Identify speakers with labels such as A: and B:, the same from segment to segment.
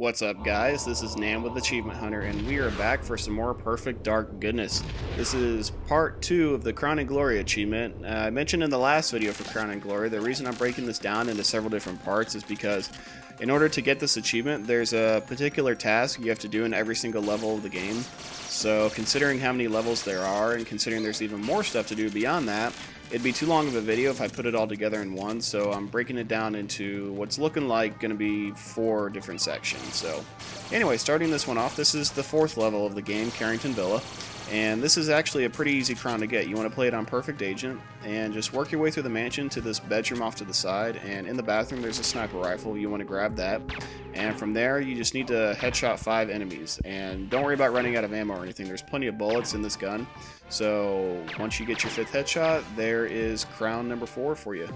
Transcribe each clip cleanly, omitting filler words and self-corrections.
A: What's up, guys? This is Nand with Achievement Hunter, and we are back for some more Perfect Dark goodness. This is part 2 of the Crown and Glory achievement. I mentioned in the last video for Crown and Glory, the reason I'm breaking this down into several different parts is because in order to get this achievement, there's a particular task you have to do in every single level of the game. So considering how many levels there are, and considering there's even more stuff to do beyond that, it'd be too long of a video if I put it all together in one, so I'm breaking it down into what's looking like going to be 4 different sections. So anyway, starting this one off, this is the 4th level of the game, Carrington Villa, and this is actually a pretty easy crown to get. You want to play it on Perfect Agent, and just work your way through the mansion to this bedroom off to the side, and in the bathroom there's a sniper rifle. You want to grab that, and from there you just need to headshot 5 enemies, and don't worry about running out of ammo or anything. There's plenty of bullets in this gun. So once you get your 5th headshot, there is crown number 4 for you.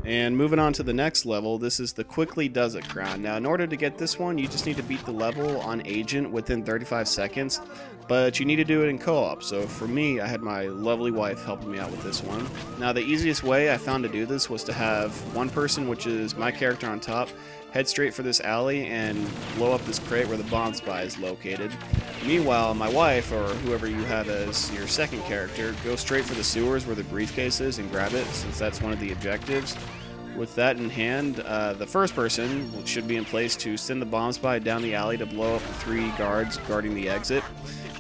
A: And moving on to the next level, this is the Quickly Does It crown. Now in order to get this one, you just need to beat the level on Agent within 35 seconds, but you need to do it in co-op. So for me, I had my lovely wife helping me out with this one. Now the easiest way I found to do this was to have one person, which is my character on top, head straight for this alley and blow up this crate where the bomb spy is located. Meanwhile, my wife, or whoever you have as your second character, go straight for the sewers where the briefcase is and grab it, since that's one of the objectives. With that in hand, the first person should be in place to send the bomb spy down the alley to blow up the 3 guards guarding the exit.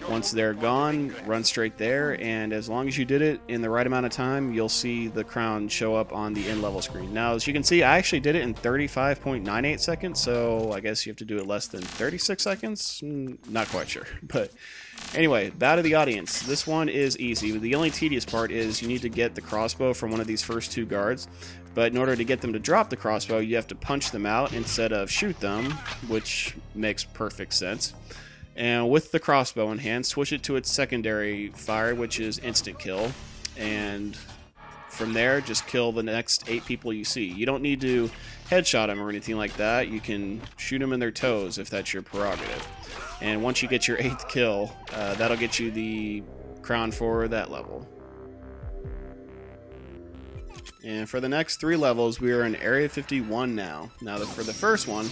A: Once they're gone, run straight there, and as long as you did it in the right amount of time, you'll see the crown show up on the in-level screen. Now, as you can see, I actually did it in 35.98 seconds, so I guess you have to do it less than 36 seconds? Not quite sure, but anyway, bow to the audience. This one is easy. The only tedious part is you need to get the crossbow from one of these first 2 guards, but in order to get them to drop the crossbow, you have to punch them out instead of shoot them, which makes perfect sense. And with the crossbow in hand, switch it to its secondary fire, which is instant kill. And from there, just kill the next 8 people you see. You don't need to headshot them or anything like that. You can shoot them in their toes if that's your prerogative. And once you get your 8th kill, that'll get you the crown for that level. And for the next 3 levels, we are in Area 51 now. Now, for the first one,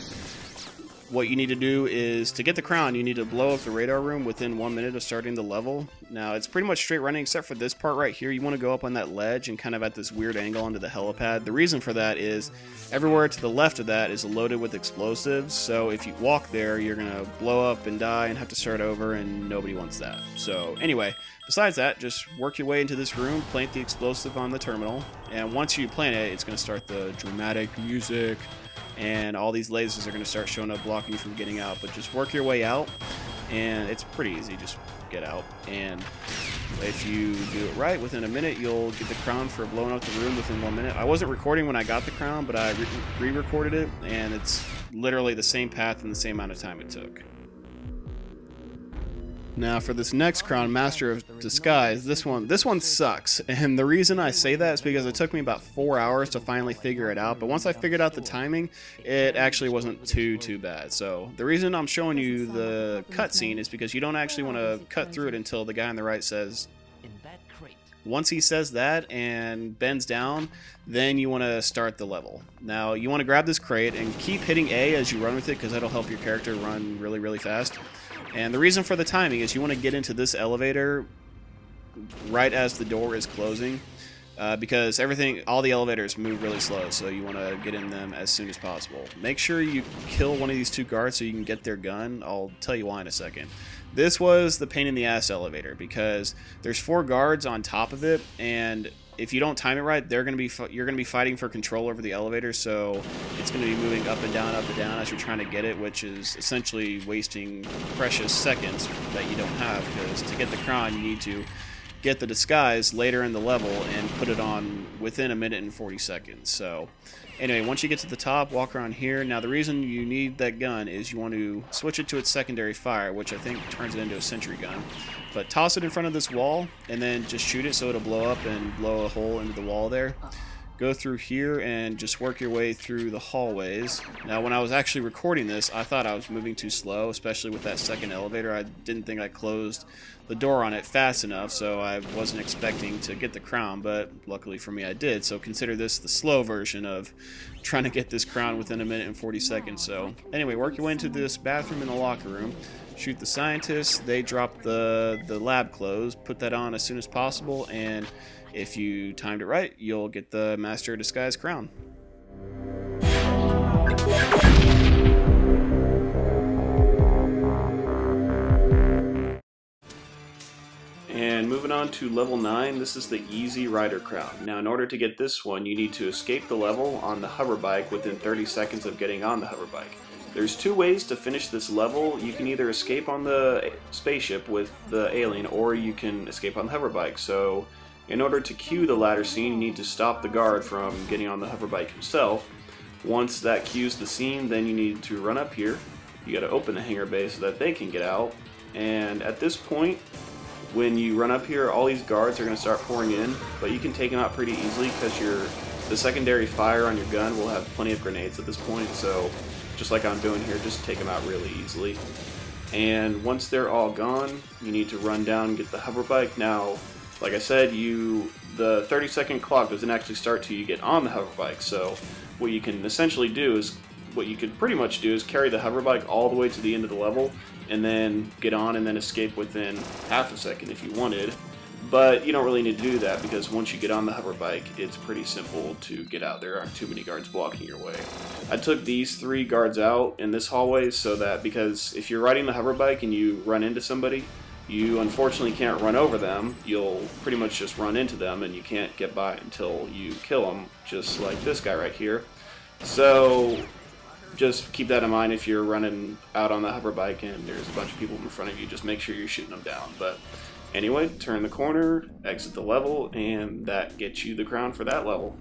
A: what you need to do is, to get the crown, you need to blow up the radar room within 1 minute of starting the level. Now, it's pretty much straight running except for this part right here. You want to go up on that ledge and kind of at this weird angle onto the helipad. The reason for that is everywhere to the left of that is loaded with explosives, so if you walk there, you're going to blow up and die and have to start over, and nobody wants that. So anyway, besides that, just work your way into this room, plant the explosive on the terminal, and once you plant it, it's going to start the dramatic music, and all these lasers are going to start showing up blocking you from getting out. But just work your way out, and it's pretty easy. Just get out, and if you do it right, within a minute you'll get the crown for blowing up the room within 1 minute. I wasn't recording when I got the crown, but I re-recorded it, and it's literally the same path and the same amount of time it took. Now for this next crown, Master of Disguise, this one sucks, and the reason I say that is because it took me about 4 hours to finally figure it out, but once I figured out the timing, it actually wasn't too bad. So the reason I'm showing you the cutscene is because you don't actually want to cut through it until the guy on the right says, once he says that and bends down, then you want to start the level. Now you want to grab this crate and keep hitting A as you run with it, because that'll help your character run really fast. And the reason for the timing is you want to get into this elevator right as the door is closing, because all the elevators move really slow, so you want to get in them as soon as possible. Make sure you kill one of these 2 guards so you can get their gun. I'll tell you why in a second. This was the pain in the ass elevator, because there's 4 guards on top of it, and if you don't time it right, you're going to be fighting for control over the elevator, so it's going to be moving up and down as you're trying to get it, which is essentially wasting precious seconds that you don't have, because to get the crown, you need to get the disguise later in the level and put it on within 1 minute and 40 seconds. So anyway, once you get to the top, walk around here. Now the reason you need that gun is you want to switch it to its secondary fire, which I think turns it into a sentry gun. But toss it in front of this wall and then just shoot it so it'll blow up and blow a hole into the wall there. go through here and just work your way through the hallways. Now, when I was actually recording this, I thought I was moving too slow, especially with that second elevator. I didn't think I closed the door on it fast enough, so I wasn't expecting to get the crown, but luckily for me I did. So consider this the slow version of trying to get this crown within 1 minute and 40 seconds. So anyway, work your way into this bathroom in the locker room. Shoot the scientists, they drop the lab clothes, put that on as soon as possible, and if you timed it right, you'll get the Master of Disguise crown. And moving on to level 9, this is the Easy Rider crown. Now, in order to get this one, you need to escape the level on the hover bike within 30 seconds of getting on the hover bike. There's 2 ways to finish this level. You can either escape on the spaceship with the alien, or you can escape on the hover bike. So in order to cue the latter scene, you need to stop the guard from getting on the hover bike himself. Once that cues the scene, then you need to run up here. You gotta open the hangar bay so that they can get out. And at this point, when you run up here, all these guards are gonna start pouring in, but you can take them out pretty easily because the secondary fire on your gun will have plenty of grenades at this point, so just like I'm doing here, just take them out really easily. And once they're all gone, you need to run down and get the hover bike. Now, like I said, the 30-second clock doesn't actually start till you get on the hover bike, so what you can essentially do is, what you could pretty much do is carry the hover bike all the way to the end of the level, and then get on and then escape within half a second if you wanted. But you don't really need to do that, because once you get on the hover bike, it's pretty simple to get out. There aren't too many guards blocking your way. I took these 3 guards out in this hallway so that, because if you're riding the hover bike and you run into somebody, you unfortunately can't run over them. You'll pretty much just run into them, and you can't get by until you kill them, just like this guy right here. So just keep that in mind if you're running out on the hover bike and there's a bunch of people in front of you. Just make sure you're shooting them down. But anyway, turn the corner, exit the level, and that gets you the crown for that level.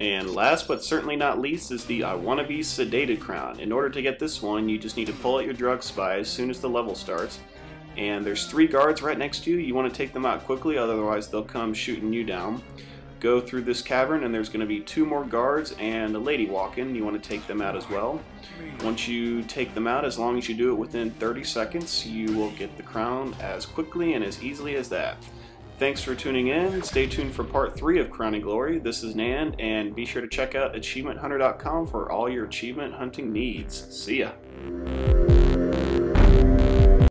A: And last but certainly not least is the I Wanna Be Sedated crown. In order to get this one, you just need to pull out your drug spy as soon as the level starts. And there's 3 guards right next to you. You want to take them out quickly, otherwise they'll come shooting you down. Go through this cavern, and there's going to be 2 more guards and a lady walking. You want to take them out as well. Once you take them out, as long as you do it within 30 seconds, you will get the crown as quickly and as easily as that. Thanks for tuning in. Stay tuned for part 3 of Crowning Glory. This is Nand, and be sure to check out achievementhunter.com for all your achievement hunting needs. See ya!